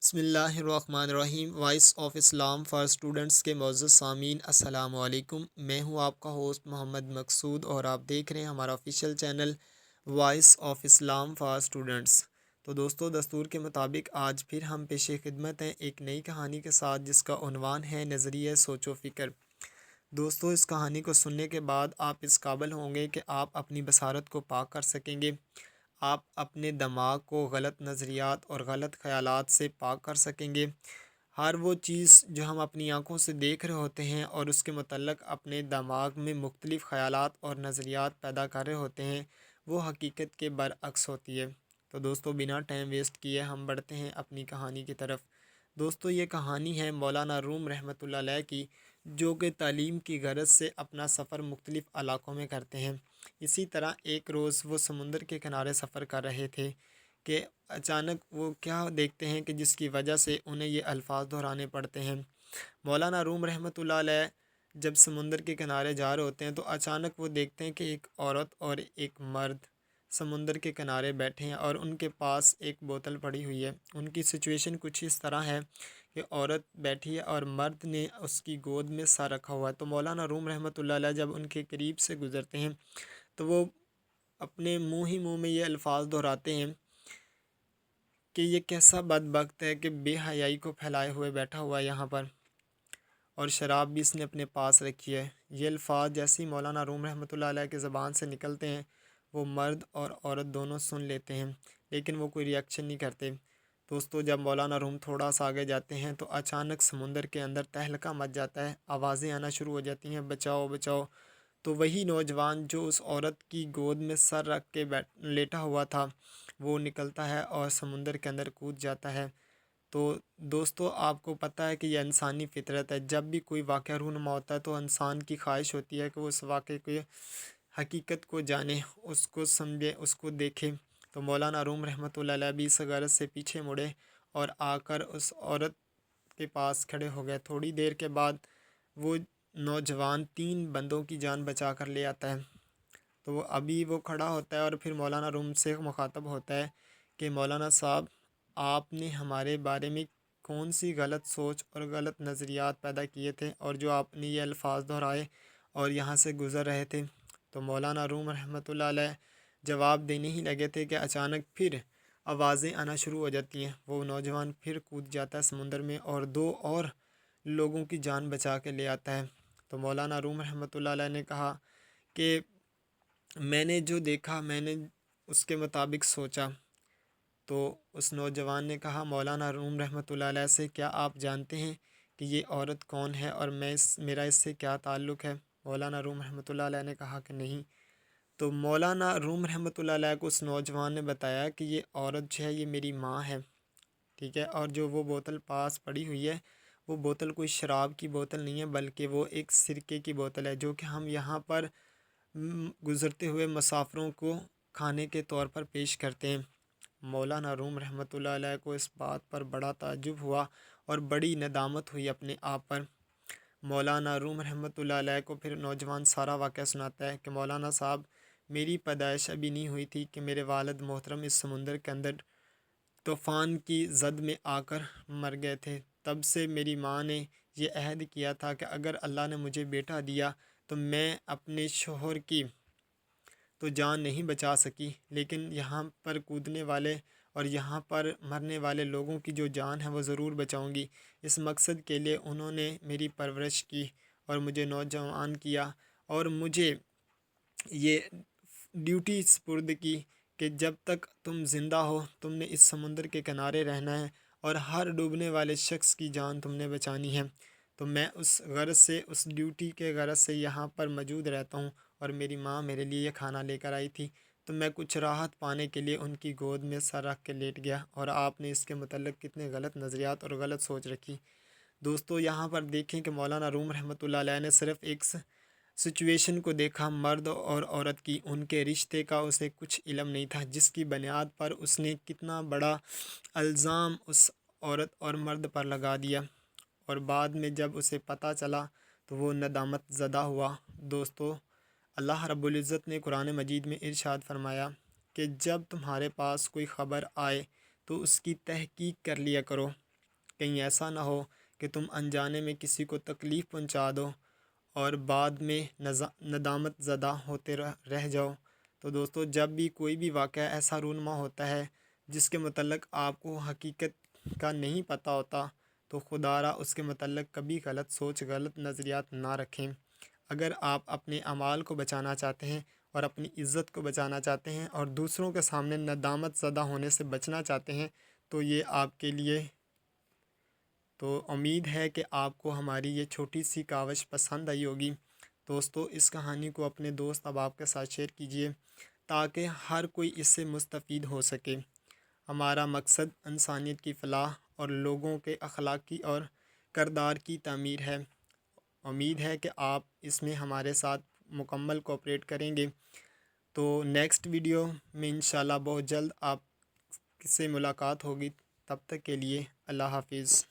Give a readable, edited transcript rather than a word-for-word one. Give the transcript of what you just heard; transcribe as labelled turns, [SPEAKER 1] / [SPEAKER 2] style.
[SPEAKER 1] بسم اللہ الرحمن الرحیم۔ Voice of Islam for students کے معزز سامعین، السلام علیکم۔ میں ہوں آپ کا ہوسٹ محمد مقصود اور آپ دیکھ رہے ہیں ہمارا official channel voice of Islam for students. تو دوستو، دستور کے مطابق آج پھر ہم پیش خدمت ہیں ایک نئی کہانی کے ساتھ جس کا عنوان ہے نظریہ سوچ و فکر۔ دوستو، اس کہانی کو سننے کے بعد آپ اس قابل ہوں گے کہ آپ اپنی بصارت کو پاک کر سکیں گے، آپ اپنے دماغ کو غلط نظریات اور غلط خیالات سے پاک کر سکیں گے۔ ہر وہ چیز جو ہم اپنی آنکھوں سے دیکھ رہے ہوتے ہیں اور اس کے متعلق اپنے دماغ میں مختلف خیالات اور نظریات پیدا کر رہے ہوتے ہیں، وہ حقیقت کے برعکس ہوتی ہے۔ تو دوستو، بنا ٹائم ویسٹ کیے ہم بڑھتے ہیں اپنی کہانی کی طرف۔ دوستو، یہ کہانی ہے مولانا روم رحمۃ اللہ علیہ کی، جو کہ تعلیم کی غرض سے اپنا سفر مختلف علاقوں میں کرتے ہیں۔ اسی طرح ایک روز وہ سمندر کے کنارے سفر کر رہے تھے کہ اچانک وہ کیا دیکھتے ہیں کہ جس کی وجہ سے انہیں یہ الفاظ دہرانے پڑتے ہیں۔ مولانا روم رحمۃ اللہ علیہ جب سمندر کے کنارے جا رہے ہوتے ہیں تو اچانک وہ دیکھتے ہیں کہ ایک عورت اور ایک مرد سمندر کے کنارے بیٹھے ہیں اور ان کے پاس ایک بوتل پڑی ہوئی ہے۔ ان کی سچویشن کچھ اس طرح ہے کہ عورت بیٹھی ہے اور مرد نے اس کی گود میں سر رکھا ہوا ہے۔ تو مولانا روم رحمۃ اللہ علیہ جب ان کے قریب سے گزرتے ہیں تو وہ اپنے منہ میں یہ الفاظ دہراتے ہیں کہ یہ کیسا بدبخت ہے کہ بے حیائی کو پھیلائے ہوئے بیٹھا ہوا ہے یہاں پر، اور شراب بھی اس نے اپنے پاس رکھی ہے۔ یہ الفاظ جیسے ہی مولانا روم رحمۃ اللہ علیہ کے زبان سے نکلتے ہیں، وہ مرد اور عورت دونوں سن لیتے ہیں، لیکن وہ کوئی ریاکشن نہیں کرتے۔ دوستو، جب مولانا روم تھوڑا سا آگے جاتے ہیں تو اچانک سمندر کے اندر تہلکہ مچ جاتا ہے، آوازیں آنا شروع ہو جاتی ہیں، بچاؤ بچاؤ۔ تو وہی نوجوان جو اس عورت کی گود میں سر رکھ کے لیٹا ہوا تھا، وہ نکلتا ہے اور سمندر کے اندر کود جاتا ہے۔ تو دوستو، آپ کو پتہ ہے کہ یہ انسانی فطرت ہے، جب بھی کوئی واقعہ رونما ہوتا ہے تو انسان کی خواہش ہوتی ہے کہ وہ اس واقعے کو حقیقت کو جانے، اس کو سمجھے، اس کو دیکھے۔ تو مولانا روم رحمۃ اللہ علیہ بھی اس غرض سے پیچھے مڑے اور آ کر اس عورت کے پاس کھڑے ہو گئے۔ تھوڑی دیر کے بعد وہ نوجوان 3 بندوں کی جان بچا کر لے آتا ہے۔ تو وہ کھڑا ہوتا ہے اور پھر مولانا روم سے مخاطب ہوتا ہے کہ مولانا صاحب، آپ نے ہمارے بارے میں کون سی غلط سوچ اور غلط نظریات پیدا کیے تھے، اور جو آپ نے یہ الفاظ دہرائے اور یہاں سے گزر رہے تھے۔ تو مولانا روم رحمۃ اللہ علیہ جواب دینے ہی لگے تھے کہ اچانک پھر آوازیں آنا شروع ہو جاتی ہیں۔ وہ نوجوان پھر کود جاتا ہے سمندر میں اور 2 اور لوگوں کی جان بچا کے لے آتا ہے۔ تو مولانا روم رحمۃ اللہ علیہ نے کہا کہ میں نے جو دیکھا، میں نے اس کے مطابق سوچا۔ تو اس نوجوان نے کہا مولانا روم رحمۃ اللہ علیہ سے، کیا آپ جانتے ہیں کہ یہ عورت کون ہے اور میرا اس سے کیا تعلق ہے؟ مولانا روم رحمۃ اللہ علیہ نے کہا کہ نہیں۔ تو مولانا روم رحمۃ اللہ علیہ کو اس نوجوان نے بتایا کہ یہ عورت جو ہے یہ میری ماں ہے، ٹھیک ہے، اور جو وہ بوتل پاس پڑی ہوئی ہے وہ بوتل کوئی شراب کی بوتل نہیں ہے، بلکہ وہ ایک سرکے کی بوتل ہے، جو کہ ہم یہاں پر گزرتے ہوئے مسافروں کو کھانے کے طور پر پیش کرتے ہیں۔ مولانا روم رحمۃ اللہ علیہ کو اس بات پر بڑا تعجب ہوا اور بڑی ندامت ہوئی اپنے آپ پر۔ مولانا روم رحمۃ اللہ علیہ کو پھر نوجوان سارا واقعہ سناتا ہے کہ مولانا صاحب، میری پیدائش ابھی نہیں ہوئی تھی کہ میرے والد محترم اس سمندر کے اندر طوفان کی زد میں آ کر مر گئے تھے۔ تب سے میری ماں نے یہ عہد کیا تھا کہ اگر اللہ نے مجھے بیٹا دیا تو میں اپنے شوہر کی تو جان نہیں بچا سکی، لیکن یہاں پر کودنے والے اور یہاں پر مرنے والے لوگوں کی جو جان ہے وہ ضرور بچاؤں گی۔ اس مقصد کے لیے انہوں نے میری پرورش کی اور مجھے نوجوان کیا، اور مجھے یہ ڈیوٹی سپرد کی کہ جب تک تم زندہ ہو تم نے اس سمندر کے کنارے رہنا ہے اور ہر ڈوبنے والے شخص کی جان تم نے بچانی ہے۔ تو میں اس غرض سے، اس ڈیوٹی کے غرض سے یہاں پر موجود رہتا ہوں، اور میری ماں میرے لیے یہ کھانا لے کر آئی تھی، تو میں کچھ راحت پانے کے لیے ان کی گود میں سر رکھ کے لیٹ گیا، اور آپ نے اس کے متعلق کتنے غلط نظریات اور غلط سوچ رکھی۔ دوستو، یہاں پر دیکھیں کہ مولانا روم رحمۃ اللہ علیہ نے صرف ایک سچویشن کو دیکھا، مرد اور عورت کی، ان کے رشتے کا اسے کچھ علم نہیں تھا، جس کی بنیاد پر اس نے کتنا بڑا الزام اس عورت اور مرد پر لگا دیا، اور بعد میں جب اسے پتہ چلا تو وہ ندامت زدہ ہوا۔ دوستو، اللہ رب العزت نے قرآن مجید میں ارشاد فرمایا کہ جب تمہارے پاس کوئی خبر آئے تو اس کی تحقیق کر لیا کرو، کہیں ایسا نہ ہو کہ تم انجانے میں کسی کو تکلیف پہنچا دو اور بعد میں ندامت زدہ ہوتے رہ جاؤ۔ تو دوستو، جب بھی کوئی بھی واقعہ ایسا رونما ہوتا ہے جس کے متعلق آپ کو حقیقت کا نہیں پتہ ہوتا، تو خدا را اس کے متعلق کبھی غلط سوچ، غلط نظریات نہ رکھیں۔ اگر آپ اپنے اعمال کو بچانا چاہتے ہیں اور اپنی عزت کو بچانا چاہتے ہیں اور دوسروں کے سامنے ندامت زدہ ہونے سے بچنا چاہتے ہیں، تو یہ آپ کے لیے تو امید ہے کہ آپ کو ہماری یہ چھوٹی سی کاوش پسند آئی ہوگی۔ دوستو، اس کہانی کو اپنے دوست احباب کے ساتھ شیئر کیجیے تاکہ ہر کوئی اس سے مستفید ہو سکے۔ ہمارا مقصد انسانیت کی فلاح اور لوگوں کے اخلاقی اور کردار کی تعمیر ہے۔ امید ہے کہ آپ اس میں ہمارے ساتھ مکمل کوآپریٹ کریں گے۔ تو نیکسٹ ویڈیو میں انشاءاللہ بہت جلد آپ سے ملاقات ہوگی۔ تب تک کے لیے اللہ حافظ۔